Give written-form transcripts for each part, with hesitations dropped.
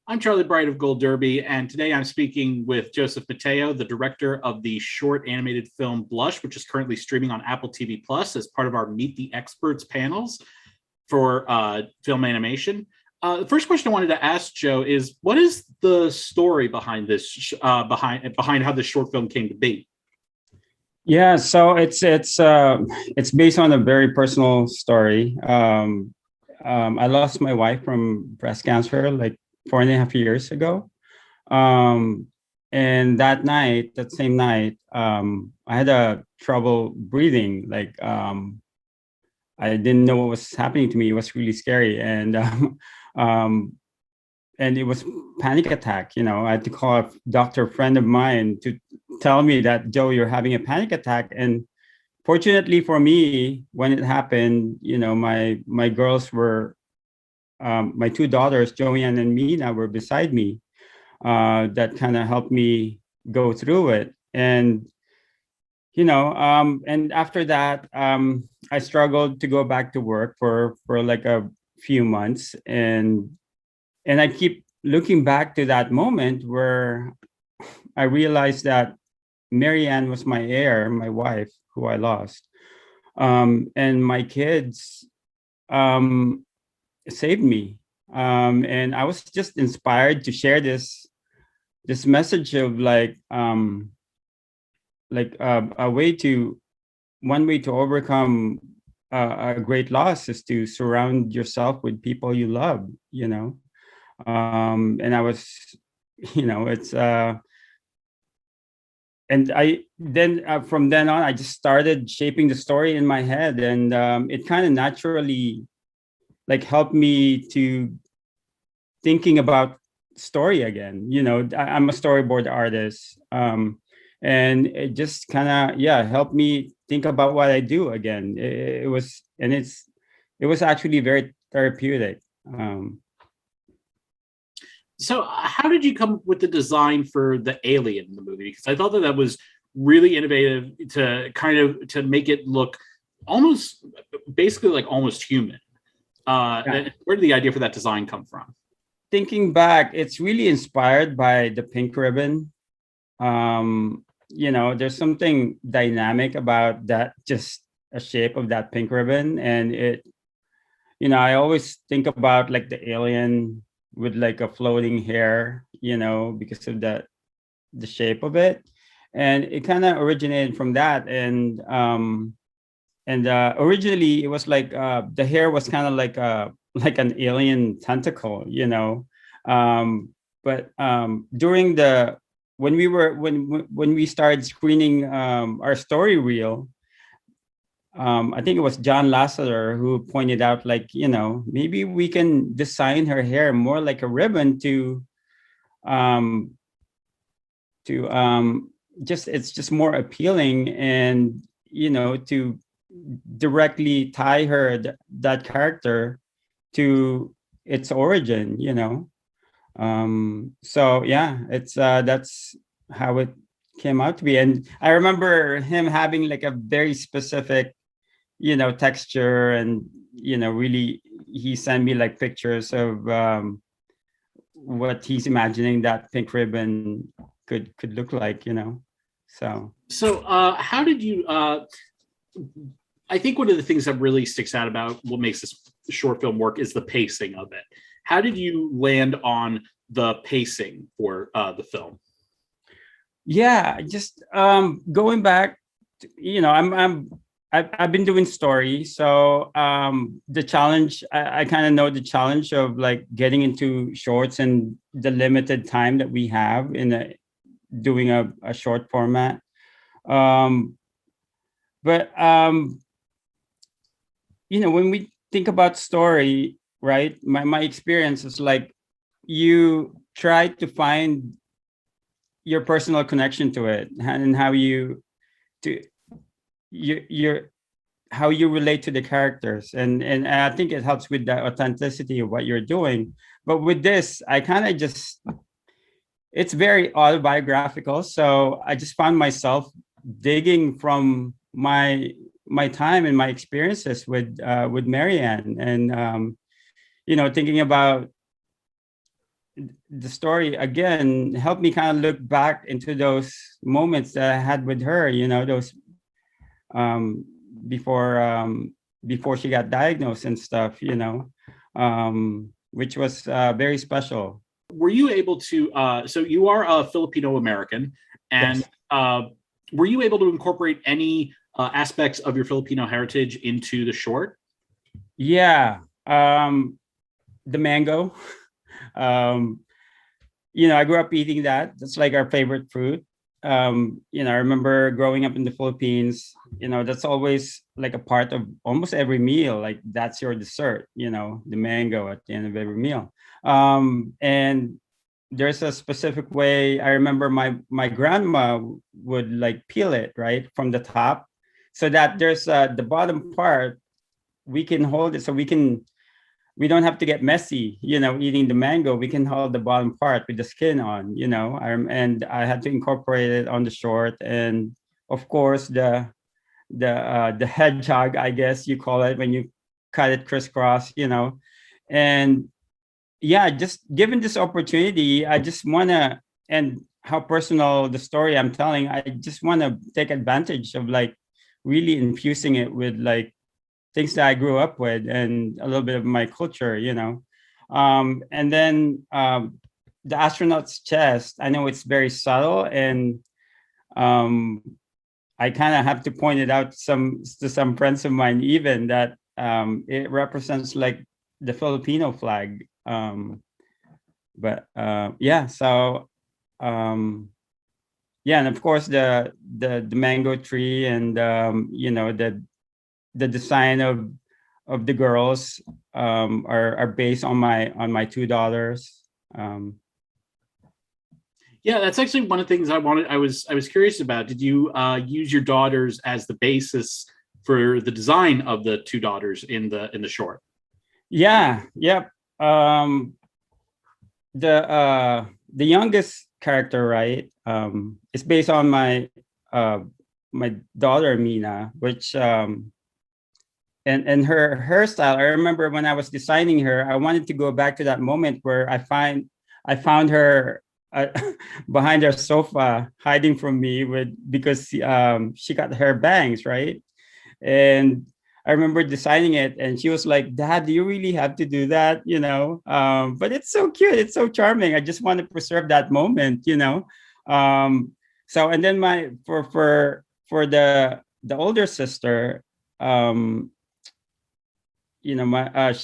I'm Charlie Bright of Gold Derby, and today I'm speaking with Joseph Mateo, the director of the short animated film Blush, which is currently streaming on Apple TV Plus as part of our Meet the Experts panels for film animation. The first question I wanted to ask Joe is, what is the story behind this, behind how this short film came to be? Yeah, so it's based on a very personal story. I lost my wife from breast cancer like 4.5 years ago. Um, and that same night, I had a trouble breathing. I didn't know what was happening to me. It was really scary, um, and it was panic attack. I had to call a doctor friend of mine to tell me that, Joe, you're having a panic attack. And fortunately for me, when it happened, my girls were my two daughters, Joanne and Mina, were beside me. That kind of helped me go through it. And after that, I struggled to go back to work for like a few months, and I keep looking back to that moment where I realized that Marianne was my heir, my wife, who I lost, and my kids saved me. And I was just inspired to share this message of a way to one way to overcome a great loss is to surround yourself with people you love. And I was, it's and I then from then on I just started shaping the story in my head, and it kind of naturally like helped me to thinking about story again. I'm a storyboard artist, and it just kind of helped me think about what I do again. It was actually very therapeutic. So, how did you come up with the design for the alien in the movie? Because I thought that was really innovative to make it look almost basically like almost human. And where did the idea for that design come from? Thinking back, it's really inspired by the pink ribbon. There's something dynamic about that, just a shape of that pink ribbon. And I always think about like the alien with like a floating hair, because of the shape of it. And it kind of originated from that. And originally it was like the hair was kind of like an alien tentacle. But during the when we started screening our story reel, I think it was John Lasseter who pointed out, maybe we can design her hair more like a ribbon um, to just it's just more appealing, and to directly tie that character to its origin. So yeah, it's that's how it came out to be. And I remember him having like a very specific texture, and really he sent me like pictures of what he's imagining that pink ribbon could look like. So how did you I think one of the things that really sticks out about what makes this short film work is the pacing of it. How did you land on the pacing for the film? Yeah, just going back to, I've been doing story. So the challenge, I kind of know the challenge of like getting into shorts and the limited time that we have in doing a short format. um but when we think about story, right, my experience is like you try to find your personal connection to it, and how to your how you relate to the characters, and I think it helps with the authenticity of what you're doing. But with this, I kind of just it's very autobiographical, so I just found myself digging from my time and my experiences with Marianne, and thinking about the story again helped me kind of look back into those moments that I had with her, those um, before before she got diagnosed and stuff, which was very special. Were you able to? So you are a Filipino American, and Yes. were you able to incorporate any aspects of your Filipino heritage into the short? Yeah. The mango. um, I grew up eating that. That's like our favorite fruit. I remember growing up in the Philippines, that's always like a part of almost every meal. Like that's your dessert, the mango at the end of every meal. And there's a specific way. I remember my grandma would like peel it right from the top, so that there's the bottom part we can hold it, so we don't have to get messy, eating the mango. We can hold the bottom part with the skin on, and I had to incorporate it on the short. And of course, the hedgehog, I guess you call it when you cut it crisscross, and yeah, just given this opportunity, I just want to, and how personal the story I'm telling, I just want to take advantage of like really infusing it with like things that I grew up with and a little bit of my culture, and then the astronaut's chest, I know it's very subtle, and um, I kind of have to point it out to some friends of mine, even that it represents like the Filipino flag. But yeah, so yeah, and of course the mango tree, and the design of the girls are based on my two daughters. Yeah, that's actually one of the things I was curious about. Did you use your daughters as the basis for the design of the two daughters in the short? Yeah, yep. The youngest character, right, is based on my daughter Mina, which and her hairstyle. I remember when I was designing her, I wanted to go back to that moment where I found her uh, behind her sofa hiding from me because she got her bangs, right. And I remember designing it, and she was like, "Dad, do you really have to do that?" But it's so cute, it's so charming. I just want to preserve that moment, so, and then my for the older sister, um my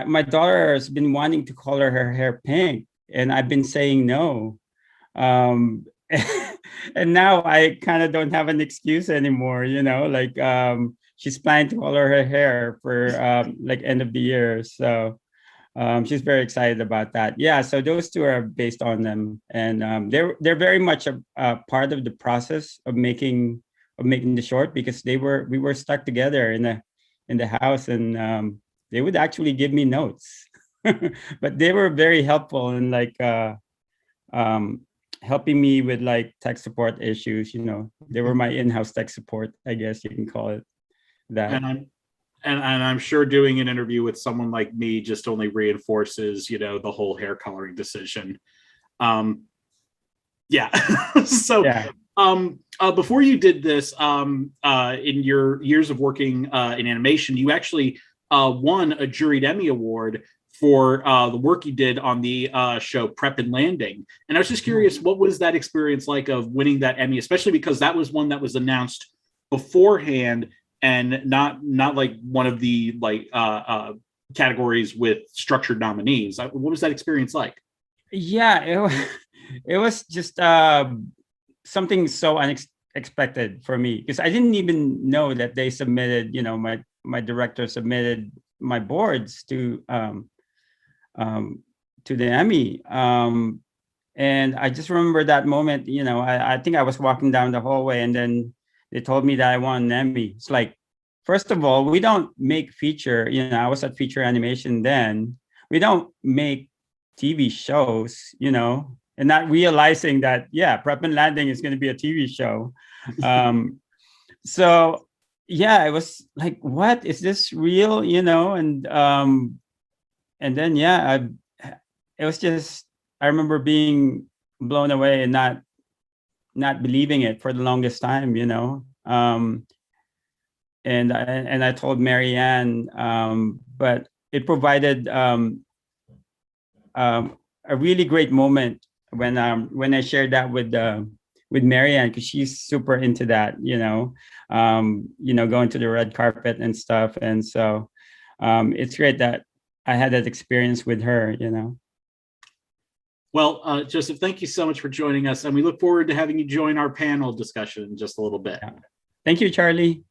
my daughter has been wanting to color her hair pink, and I've been saying no. um and now I kind of don't have an excuse anymore, like she's planning to color her hair for like end of the year. So she's very excited about that. Yeah, so those two are based on them, and they're very much a part of the process of making the short, because we were stuck together in the house, and they would actually give me notes, but they were very helpful in like um, helping me with like tech support issues. They were my in-house tech support, I guess you can call it that. And I'm sure doing an interview with someone like me just only reinforces, the whole hair coloring decision. Um, yeah. So, Yeah. before you did this, in your years of working in animation, you actually won a juried Emmy award for the work you did on the show Prep and Landing. And I was just curious, what was that experience like of winning that Emmy, especially because that was one that was announced beforehand and not like one of the like categories with structured nominees. What was that experience like? Yeah, it was just something so unexpected for me, because I didn't even know that they submitted, my director submitted my boards to the Emmy. And I just remember that moment, I think I was walking down the hallway, and then they told me that I won an Emmy. It's like, first of all, we don't make feature, I was at feature animation then. We don't make TV shows, and not realizing that, yeah, Prep and Landing is going to be a TV show. So yeah, it was like, what is this real, and then, yeah, it was just, I remember being blown away and not believing it for the longest time, you know. And I told Marianne, but it provided a really great moment when I shared that with Marianne, because she's super into that, going to the red carpet and stuff. And so it's great that I had that experience with her, you know. Well, Joseph, thank you so much for joining us, and we look forward to having you join our panel discussion in just a little bit. Yeah. Thank you, Charlie.